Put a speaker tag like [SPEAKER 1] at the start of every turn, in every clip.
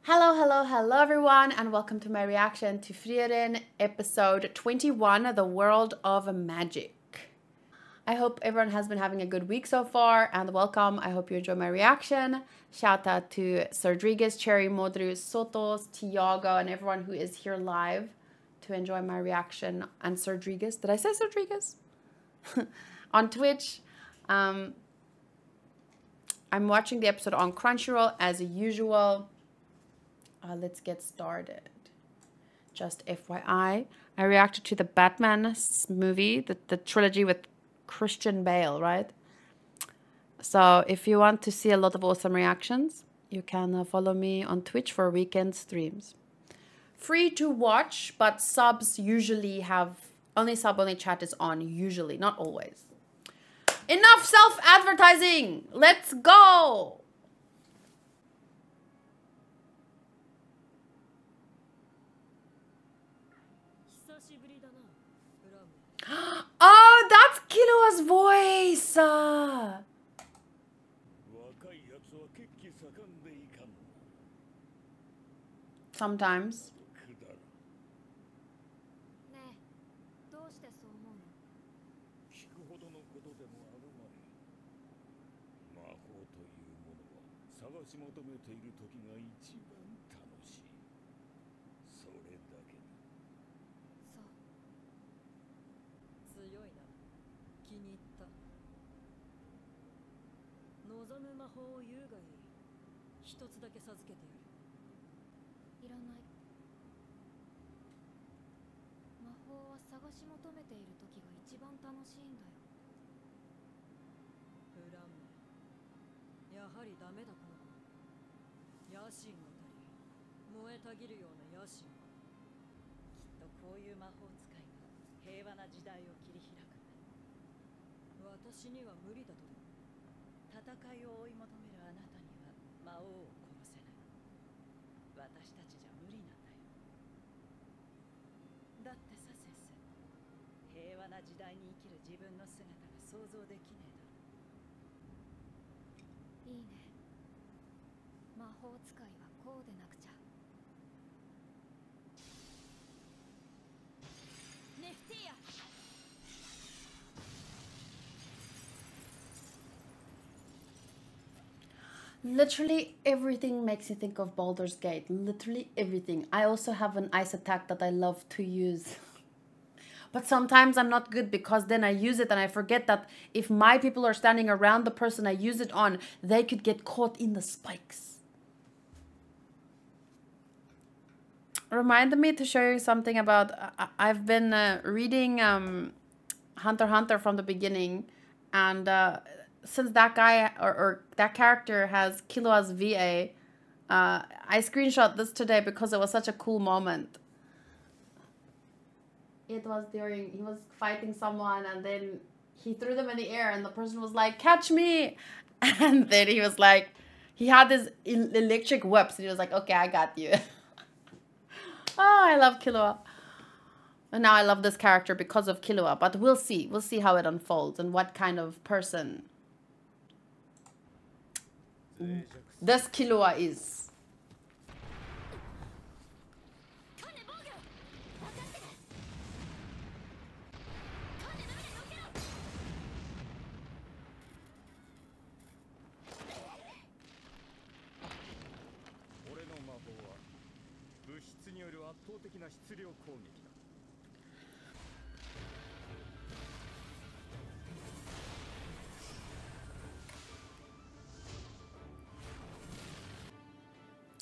[SPEAKER 1] Hello, hello, hello everyone, and welcome to my reaction to Frieren episode 21, The World of Magic. I hope everyone has been having a good week so far, and welcome. I hope you enjoy my reaction. Shout out to Rodriguez, Cherry, Modru, Sotos, Tiago, and everyone who is here live to enjoy my reaction. And Rodriguez, did I say Rodriguez? On Twitch. I'm watching the episode on Crunchyroll as usual. Let's get started. Just FYI, I reacted to the Batman movie, the trilogy with Christian Bale, right? So if you want to see a lot of awesome reactions, you can follow me on Twitch for weekend streams. Free to watch, but subs usually have, only chat is on, usually, not always. Enough self-advertising! Let's go! Oh, that's Killua's voice! Sometimes. Literally everything makes you think of Baldur's Gate. Literally everything. I also have an ice attack that I love to use. But sometimes I'm not good because then I use it and I forget that if my people are standing around the person I use it on, they could get caught in the spikes. Reminded me to show you something about... I've been reading Hunter x Hunter from the beginning, and since that guy or that character has Killua's VA, I screenshot this today because it was such a cool moment. It was during, he was fighting someone and then he threw them in the air and the person was like, catch me! And then he was like, he had his electric whips and he was like, okay, I got you. Oh, I love Killua. And now I love this character because of Killua, but we'll see. We'll see how it unfolds and what kind of person this Killua is.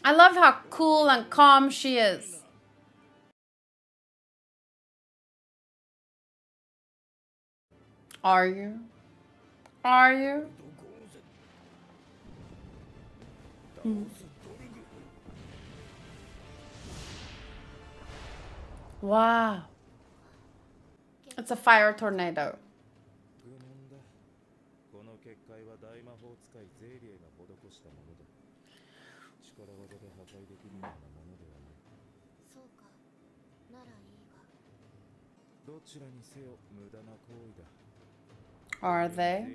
[SPEAKER 1] I love how cool and calm she is. Are you? Are you? Wow. It's a fire tornado. Are they?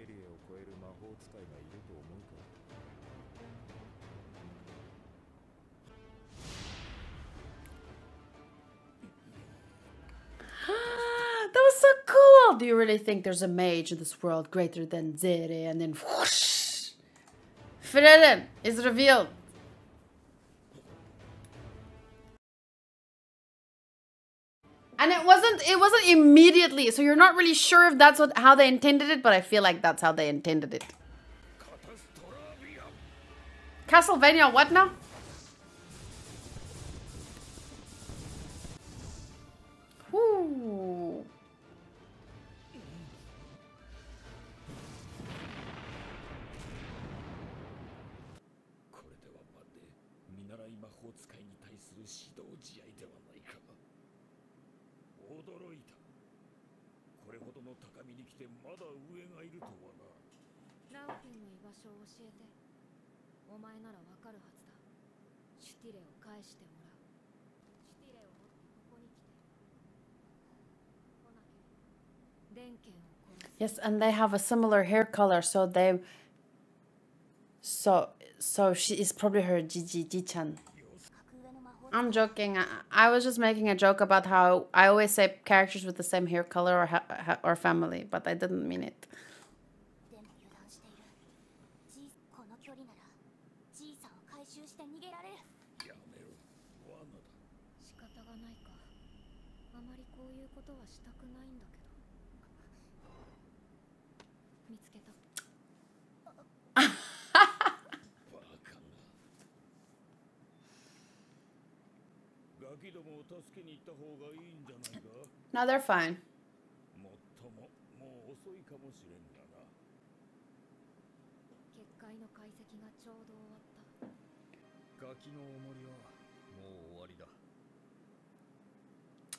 [SPEAKER 1] do you really think there's a mage in this world greater than Zere? And then whoosh, Frieren is revealed. And it wasn't immediately, so you're not really sure if that's how they intended it, but I feel like that's how they intended it. Castlevania, what now? Ooh. Yes, and they have a similar hair color, so they... So she is probably her Ji-chan. I'm joking. I was just making a joke about how I always say characters with the same hair color or family, but I didn't mean it. No, they're fine.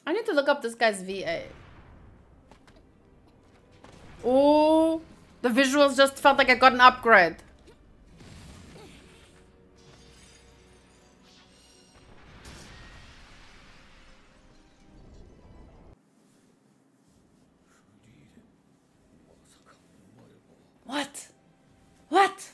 [SPEAKER 1] I need to look up this guy's VA. Oh, the visuals just felt like I got an upgrade. What? What?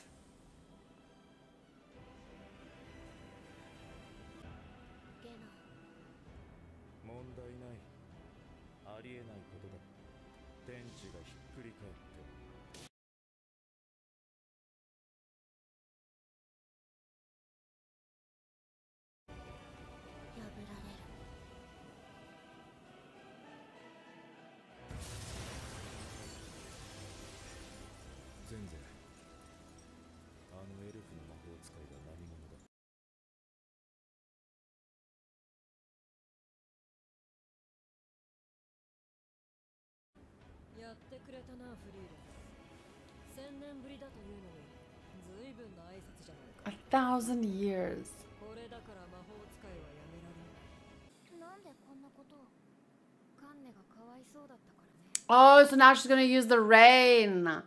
[SPEAKER 1] A 1,000 years. Oh, so now she's gonna use the rain.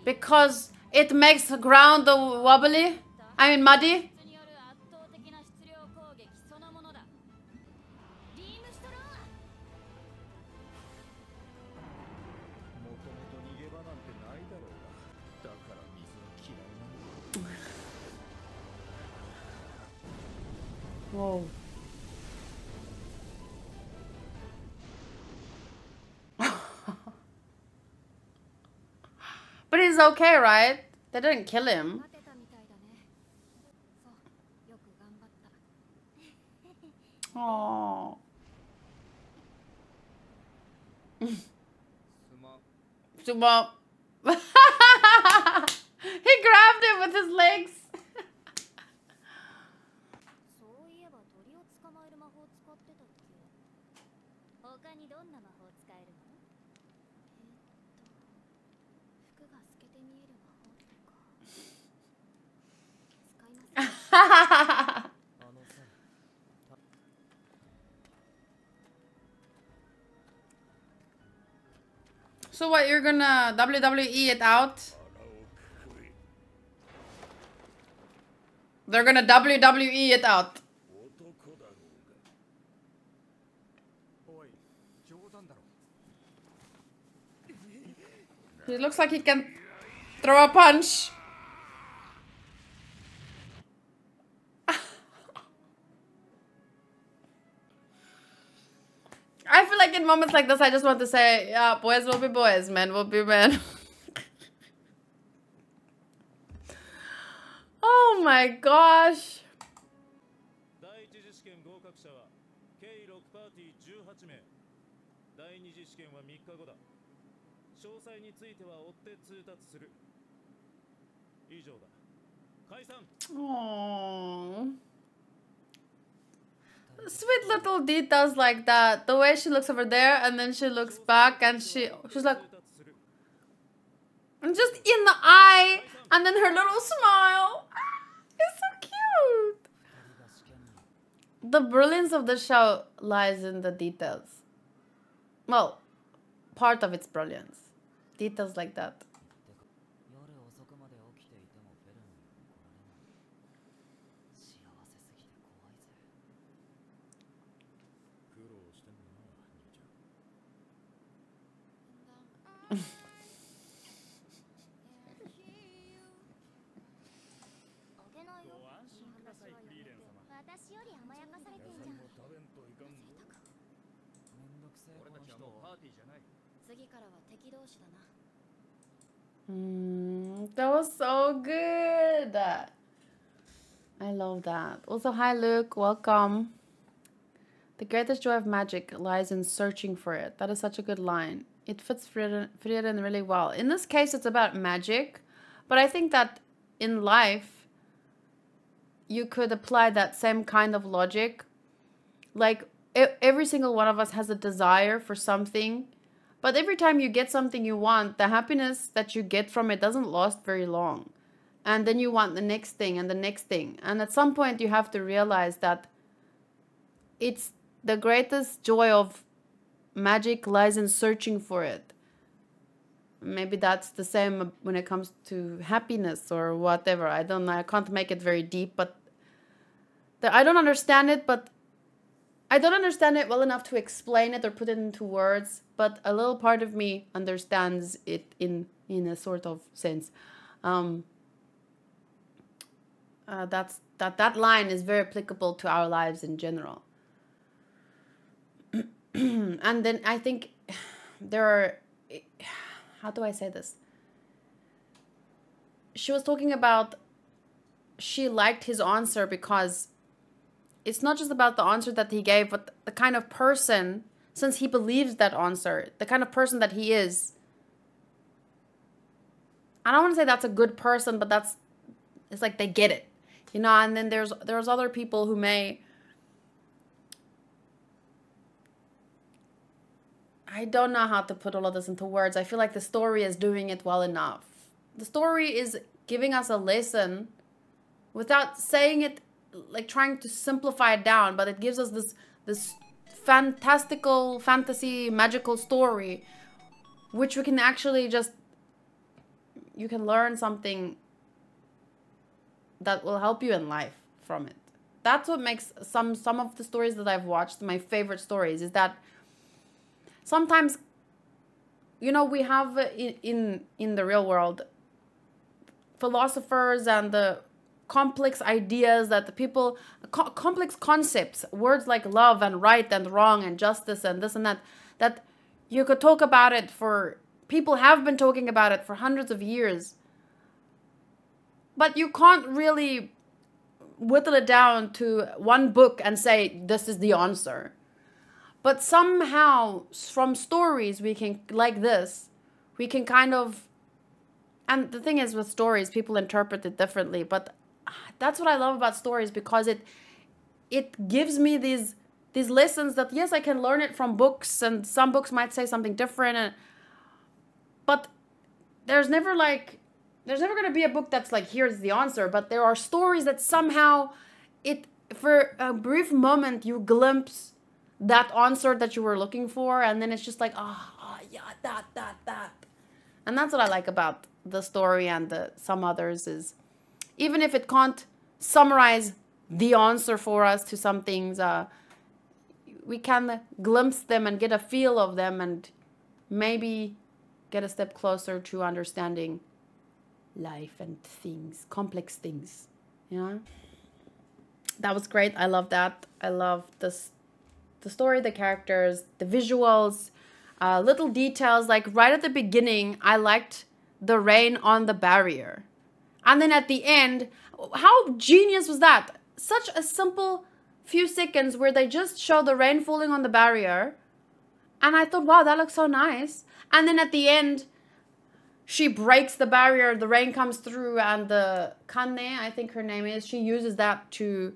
[SPEAKER 1] Because it makes the ground wobbly. I mean muddy. Whoa. But he's okay, right? They didn't kill him. Oh. Sumo. He grabbed it with his legs. what you're gonna WWE it out? They're gonna WWE it out. He looks like he can throw a punch. I feel like in moments like this, I just want to say, yeah, boys will be boys, men will be men. Oh my gosh. Aww. Sweet little details like that. The way she looks over there and then she looks back and she's like, and just in the eye and then her little smile. It's so cute. The brilliance of the show lies in the details. Well, part of its brilliance. Details like that. That was so good. I love that. Also, hi Luke, welcome. The greatest joy of magic lies in searching for it. That is such a good line. It fits Frieren really well. In this case, it's about magic, but I think that in life, you could apply that same kind of logic. Like, every single one of us has a desire for something, but every time you get something you want, the happiness that you get from it doesn't last very long. And then you want the next thing and the next thing. And at some point, you have to realize that it's the greatest joy of magic lies in searching for it. Maybe that's the same when it comes to happiness or whatever. I don't know. I can't make it very deep, but I don't understand it, but I don't understand it well enough to explain it or put it into words, but a little part of me understands it in a sort of sense. That line is very applicable to our lives in general. And then I think there are, how do I say this? She was talking about she liked his answer because it's not just about the answer that he gave, but the kind of person, since he believes that answer, the kind of person that he is. I don't want to say that's a good person, but it's like they get it, you know. And then there's other people who may, I don't know how to put all of this into words. I feel like the story is doing it well enough. The story is giving us a lesson without saying it, like trying to simplify it down, but it gives us this fantastical, fantasy, magical story, which we can actually just, you can learn something that will help you in life from it. That's what makes some of the stories that I've watched my favorite stories, is that sometimes, you know, we have in the real world philosophers and the complex ideas that the people, complex concepts, words like love and right and wrong and justice and this and that, that you could talk about it for, people have been talking about it for hundreds of years. But you can't really whittle it down to one book and say, this is the answer. But somehow, from stories, we can, like this, we can kind of, and the thing is with stories, people interpret it differently, but that's what I love about stories, because it gives me these lessons that, yes, I can learn it from books, and some books might say something different, but there's never going to be a book that's like, here's the answer, but there are stories that somehow, for a brief moment, you glimpse that answer that you were looking for, and then it's just like, yeah, that. And that's what I like about the story and some others is, even if it can't summarize the answer for us to some things, we can glimpse them and get a feel of them and maybe get a step closer to understanding life and things, complex things. Yeah. That was great. I love that. I love this, the story, the characters, the visuals, little details. Like right at the beginning, I liked the rain on the barrier. And then at the end, how genius was that? Such a simple few seconds where they just show the rain falling on the barrier. And I thought, wow, that looks so nice. And then at the end, she breaks the barrier, the rain comes through, and the Kane, I think her name is, she uses that to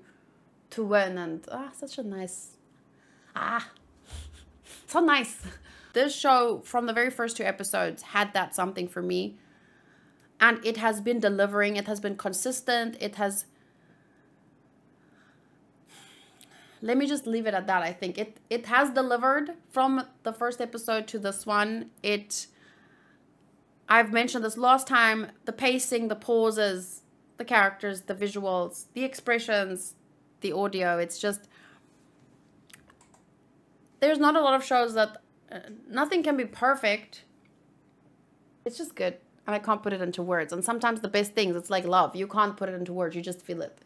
[SPEAKER 1] win. And such a nice, so nice. This show, from the very first 2 episodes, had that something for me. And it has been delivering. It has been consistent. It has... Let me just leave it at that. I think it has delivered from the first episode to this one. I've mentioned this last time. The pacing, the pauses, the characters, the visuals, the expressions, the audio. It's just... There's not a lot of shows that... nothing can be perfect. It's just good. And I can't put it into words. And sometimes the best things, it's like love. You can't put it into words. You just feel it.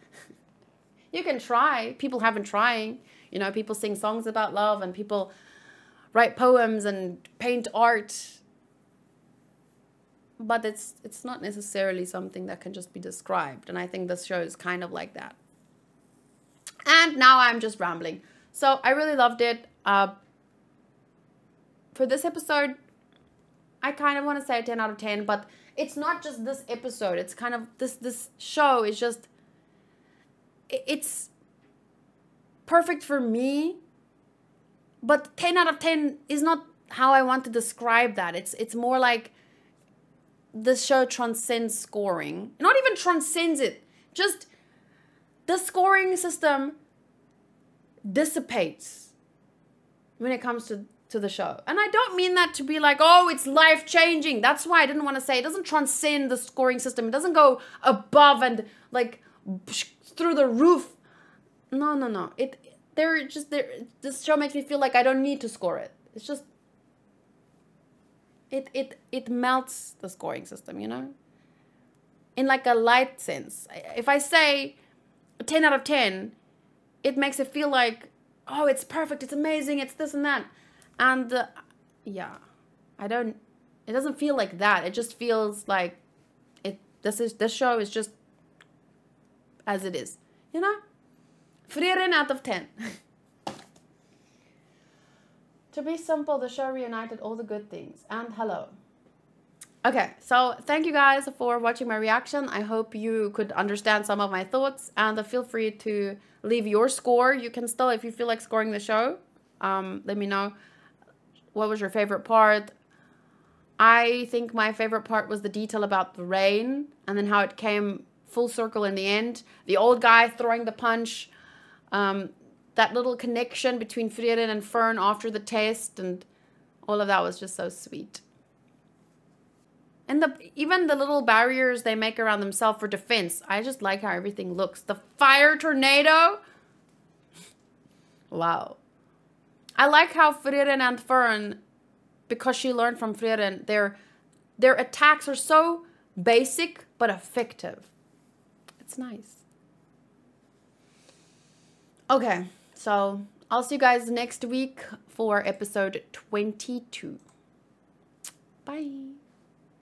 [SPEAKER 1] You can try. People have been trying. You know, people sing songs about love and people write poems and paint art. But it's not necessarily something that can just be described. And I think this show is kind of like that. And now I'm just rambling. So I really loved it. For this episode, I kind of want to say a 10 out of 10. But it's not just this episode. It's kind of this show is just... It's perfect for me, but 10 out of 10 is not how I want to describe that. It's more like this show transcends scoring. Not even transcends it. Just the scoring system dissipates when it comes to the show. And I don't mean that to be like, oh, it's life-changing. That's why I didn't want to say it doesn't transcend the scoring system. It doesn't go above and like... through the roof. No. This show makes me feel like I don't need to score it. It's just it melts the scoring system, you know? In like a light sense. If I say 10 out of 10, it makes it feel like, oh, it's perfect, it's amazing, it's this and that. And yeah, it doesn't feel like that. It just feels like this show is just as it is, you know? Frieren out of 10. To be simple, the show reunited all the good things. And hello. Okay, so thank you guys for watching my reaction. I hope you could understand some of my thoughts. And feel free to leave your score. You can still, if you feel like scoring the show, let me know what was your favorite part. I think my favorite part was the detail about the rain and then how it came full circle in the end. The old guy throwing the punch. That little connection between Frieren and Fern after the test. And all of that was just so sweet. And even the little barriers they make around themselves for defense. I just like how everything looks. The fire tornado. Wow. I like how Frieren and Fern, because she learned from Frieren, their attacks are so basic but effective. It's nice. Okay, so I'll see you guys next week for episode 22. Bye.